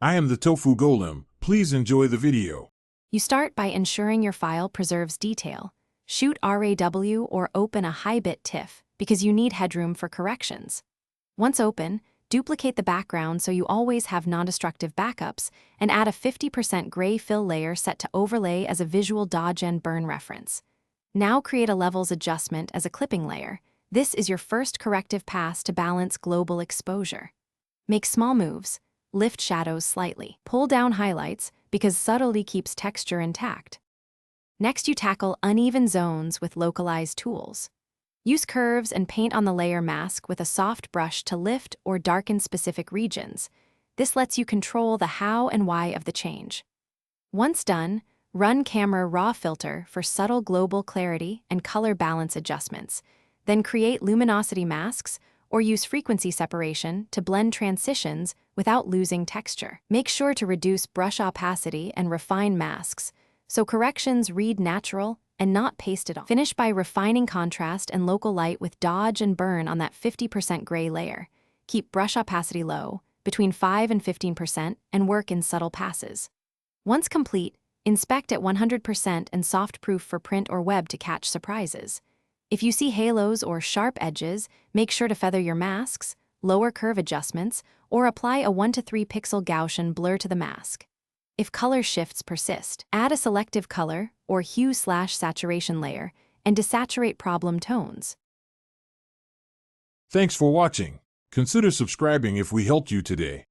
I am the Tofu Golem. Please enjoy the video. You start by ensuring your file preserves detail. Shoot RAW or open a high-bit TIFF because you need headroom for corrections. Once open, duplicate the background so you always have non-destructive backups and add a 50% gray fill layer set to overlay as a visual dodge and burn reference. Now create a levels adjustment as a clipping layer. This is your first corrective pass to balance global exposure. Make small moves. Lift shadows slightly. Pull down highlights because subtlety keeps texture intact. Next, you tackle uneven zones with localized tools. Use curves and paint on the layer mask with a soft brush to lift or darken specific regions. This lets you control the how and why of the change. Once done, run Camera Raw filter for subtle global clarity and color balance adjustments. Then create luminosity masks or use frequency separation to blend transitions without losing texture. Make sure to reduce brush opacity and refine masks so corrections read natural and not pasted on. Finish by refining contrast and local light with dodge and burn on that 50% gray layer. Keep brush opacity low, between 5 and 15%, and work in subtle passes. Once complete, inspect at 100% and soft proof for print or web to catch surprises. If you see halos or sharp edges, make sure to feather your masks, lower curve adjustments, or apply a 1 to 3 pixel Gaussian blur to the mask. If color shifts persist, add a selective color or hue/saturation layer and desaturate problem tones. Thanks for watching. Consider subscribing if we helped you today.